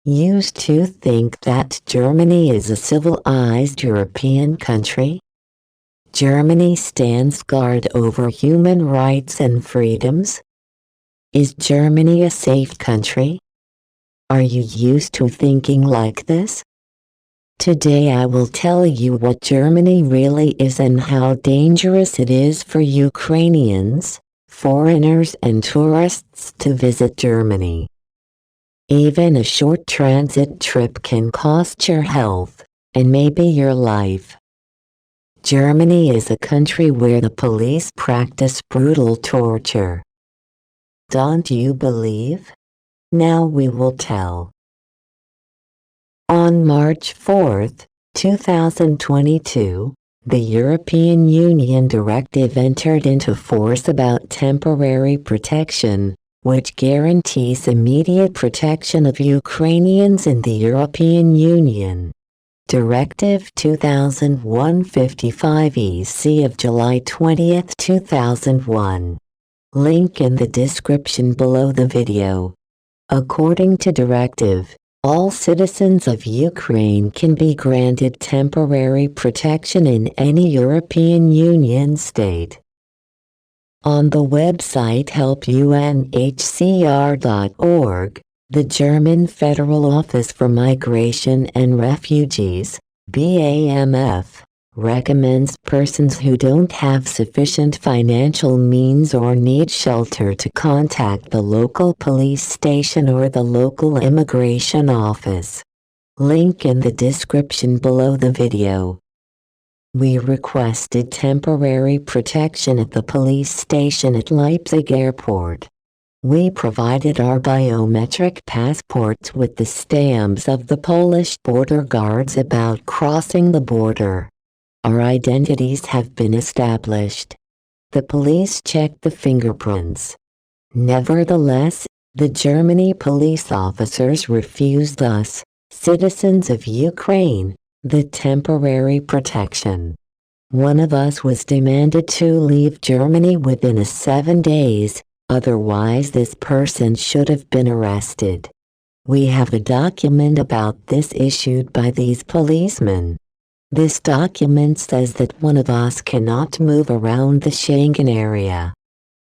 used to think that Germany is a civilized European country. Germany stands guard over human rights and freedoms. Is Germany a safe country? Are you used to thinking like this? Today I will tell you what Germany really is and how dangerous it is for Ukrainians, foreigners and tourists to visit Germany. Even a short transit trip can cost your health, and maybe your life. Germany is a country where the police practice brutal torture. Don't you believe? Now we will tell. On March 4, 2022, the European Union Directive entered into force about temporary protection, which guarantees immediate protection of Ukrainians in the European Union. Directive 2001/55/EC of July 20, 2001. Link in the description below the video. According to Directive, all citizens of Ukraine can be granted temporary protection in any European Union state. On the website helpunhcr.org, the German Federal Office for Migration and Refugees, BAMF, recommends persons who don't have sufficient financial means or need shelter to contact the local police station or the local immigration office. Link in the description below the video. We requested temporary protection at the police station at Leipzig Airport. We provided our biometric passports with the stamps of the Polish border guards about crossing the border. Our identities have been established. The police checked the fingerprints. Nevertheless, the Germany police officers refused us, citizens of Ukraine, the temporary protection. One of us was demanded to leave Germany within 7 days. Otherwise this person should have been arrested. We have a document about this issued by these policemen. This document says that one of us cannot move around the Schengen area.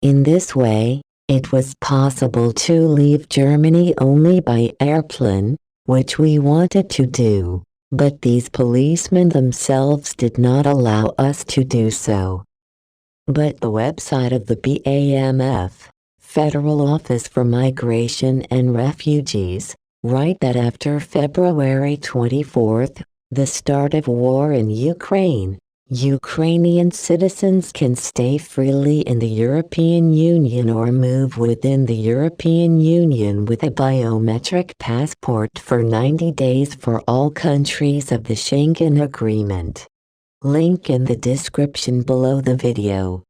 In this way, it was possible to leave Germany only by airplane, which we wanted to do, but these policemen themselves did not allow us to do so. But the website of the BAMF, Federal Office for Migration and Refugees, write that after February 24, the start of war in Ukraine, Ukrainian citizens can stay freely in the European Union or move within the European Union with a biometric passport for 90 days for all countries of the Schengen Agreement. Link in the description below the video.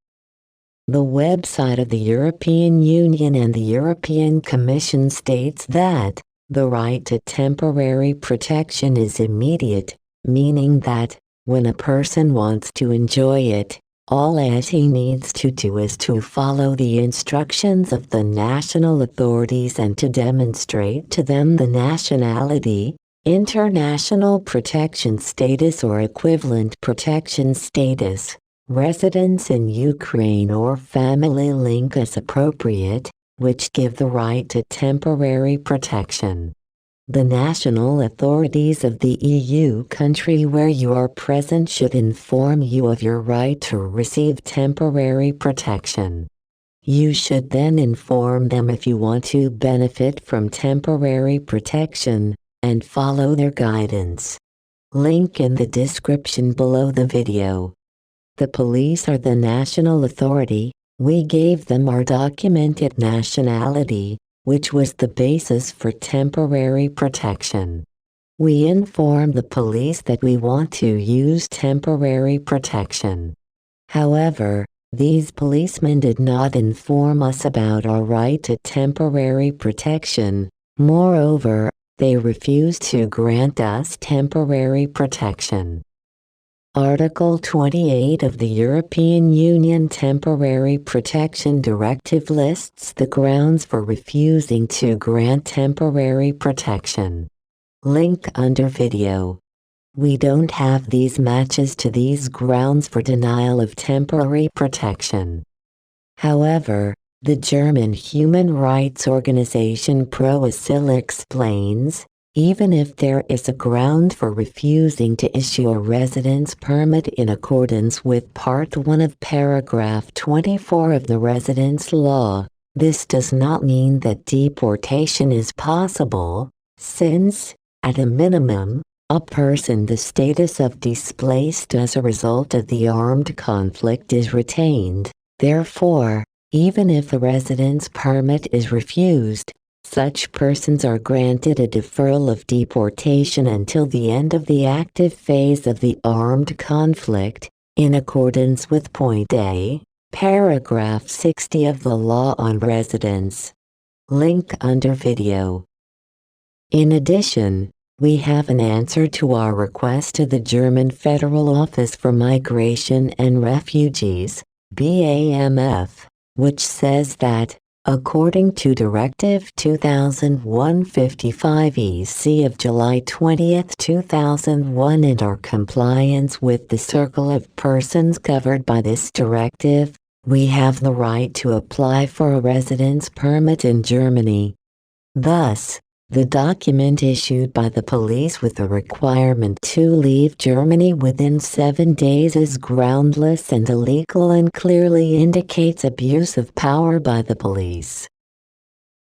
The website of the European Union and the European Commission states that the right to temporary protection is immediate, meaning that, when a person wants to enjoy it, all he needs to do is to follow the instructions of the national authorities and to demonstrate to them the nationality, international protection status or equivalent protection status, residence in Ukraine or family link as appropriate, which give the right to temporary protection. The national authorities of the EU country where you are present should inform you of your right to receive temporary protection. You should then inform them if you want to benefit from temporary protection, and follow their guidance. Link in the description below the video. The police are the national authority. We gave them our documented nationality, which was the basis for temporary protection. We informed the police that we want to use temporary protection. However, these policemen did not inform us about our right to temporary protection. Moreover, they refused to grant us temporary protection. Article 28 of the European Union Temporary Protection Directive lists the grounds for refusing to grant temporary protection. Link under video. We don't have these matches to these grounds for denial of temporary protection. However, the German human rights organization Proasyl explains, even if there is a ground for refusing to issue a residence permit in accordance with Part 1 of Paragraph 24 of the Residence Law, this does not mean that deportation is possible, since, at a minimum, a person the status of displaced as a result of the armed conflict is retained. Therefore, even if a residence permit is refused, such persons are granted a deferral of deportation until the end of the active phase of the armed conflict, in accordance with Point A, Paragraph 60 of the Law on Residence. Link under video. In addition, we have an answer to our request to the German Federal Office for Migration and Refugees, BAMF, which says that, according to Directive 2001/55/EC of July 20, 2001 and our compliance with the circle of persons covered by this directive, we have the right to apply for a residence permit in Germany. Thus, the document issued by the police with the requirement to leave Germany within 7 days is groundless and illegal and clearly indicates abuse of power by the police.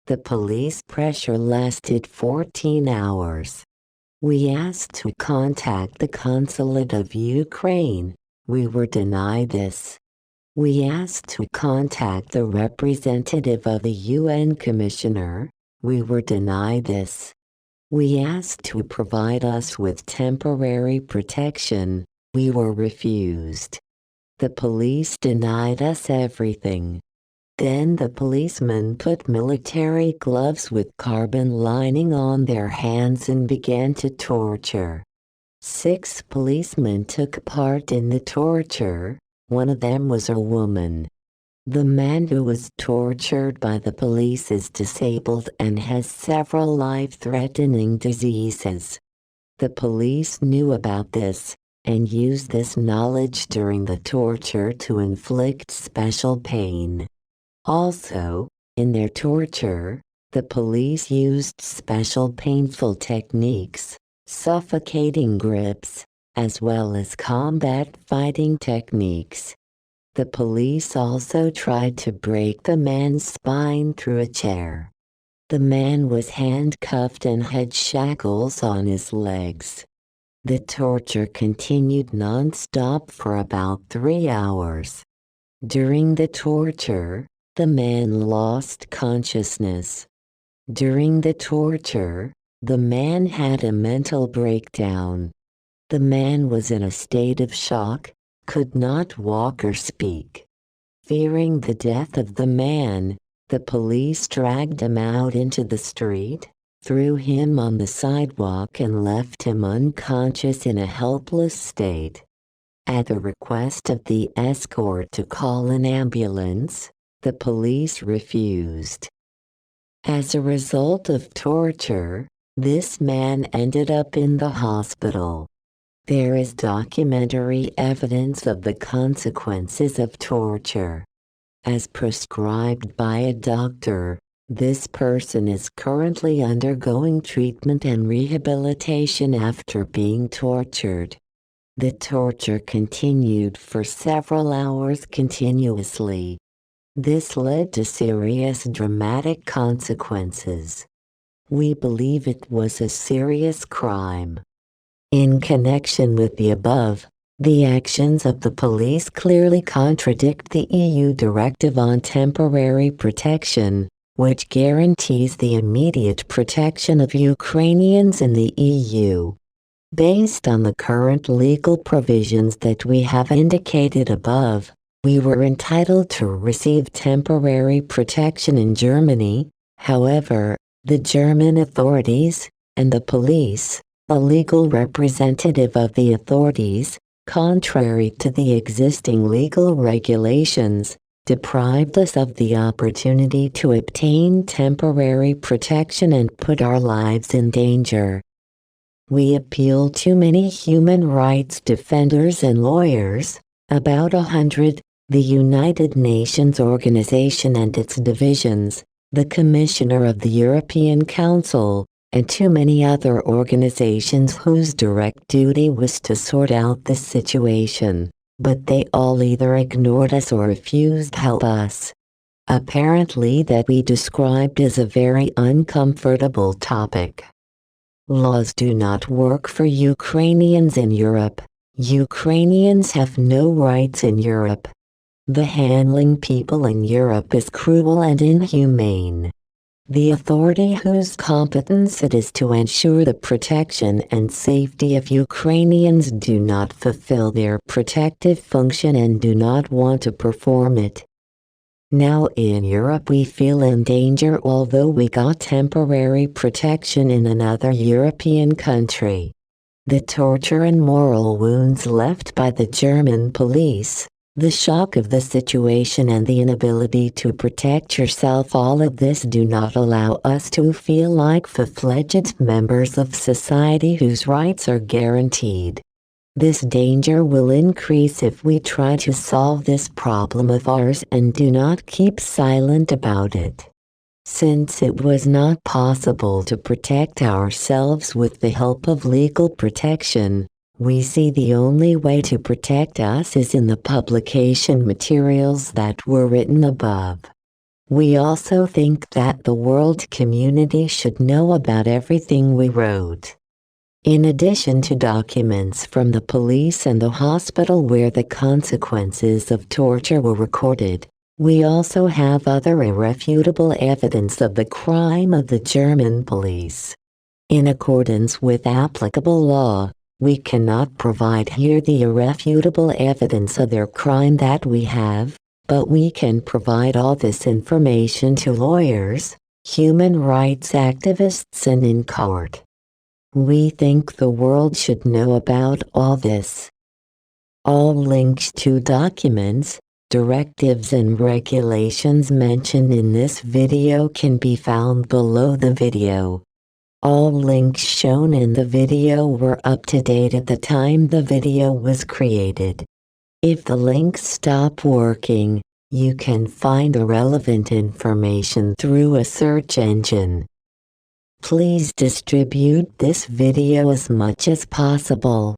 The police pressure lasted 14 hours. We asked to contact the consulate of Ukraine. We were denied this. We asked to contact the representative of the UN Commissioner. We were denied this. We asked to provide us with temporary protection. We were refused. The police denied us everything. Then the policemen put military gloves with carbon lining on their hands and began to torture. 6 policemen took part in the torture. One of them was a woman. The man who was tortured by the police is disabled and has several life-threatening diseases. The police knew about this and used this knowledge during the torture to inflict special pain. Also, in their torture, the police used special painful techniques, suffocating grips, as well as combat fighting techniques. The police also tried to break the man's spine through a chair. The man was handcuffed and had shackles on his legs. The torture continued non-stop for about 3 hours. During the torture, the man lost consciousness. During the torture, the man had a mental breakdown. The man was in a state of shock, could not walk or speak. Fearing the death of the man, the police dragged him out into the street, threw him on the sidewalk and left him unconscious in a helpless state. At the request of the escort to call an ambulance, the police refused. As a result of torture, this man ended up in the hospital. There is documentary evidence of the consequences of torture. As prescribed by a doctor, this person is currently undergoing treatment and rehabilitation after being tortured. The torture continued for several hours continuously. This led to serious dramatic consequences. We believe it was a serious crime. In connection with the above, the actions of the police clearly contradict the EU Directive on Temporary Protection, which guarantees the immediate protection of Ukrainians in the EU. Based on the current legal provisions that we have indicated above, we were entitled to receive temporary protection in Germany. However, the German authorities, and the police, a legal representative of the authorities, contrary to the existing legal regulations, deprived us of the opportunity to obtain temporary protection and put our lives in danger. We appeal to many human rights defenders and lawyers, about 100, the United Nations Organization and its divisions, the Commissioner of the European Council, and too many other organizations whose direct duty was to sort out this situation, but they all either ignored us or refused to help us. Apparently that we described as a very uncomfortable topic. Laws do not work for Ukrainians in Europe. Ukrainians have no rights in Europe. The handling people in Europe is cruel and inhumane. The authority whose competence it is to ensure the protection and safety of Ukrainians do not fulfill their protective function and do not want to perform it. Now in Europe we feel in danger although we got temporary protection in another European country. The torture and moral wounds left by the German police, the shock of the situation and the inability to protect yourself, all of this do not allow us to feel like full-fledged members of society whose rights are guaranteed. This danger will increase if we try to solve this problem of ours and do not keep silent about it. Since it was not possible to protect ourselves with the help of legal protection, we see the only way to protect us is in the publication materials that were written above. We also think that the world community should know about everything we wrote. In addition to documents from the police and the hospital where the consequences of torture were recorded, we also have other irrefutable evidence of the crime of the German police. In accordance with applicable law, we cannot provide here the irrefutable evidence of their crime that we have, but we can provide all this information to lawyers, human rights activists and in court. We think the world should know about all this. All links to documents, directives and regulations mentioned in this video can be found below the video. All links shown in the video were up to date at the time the video was created. If the links stop working, you can find the relevant information through a search engine. Please distribute this video as much as possible.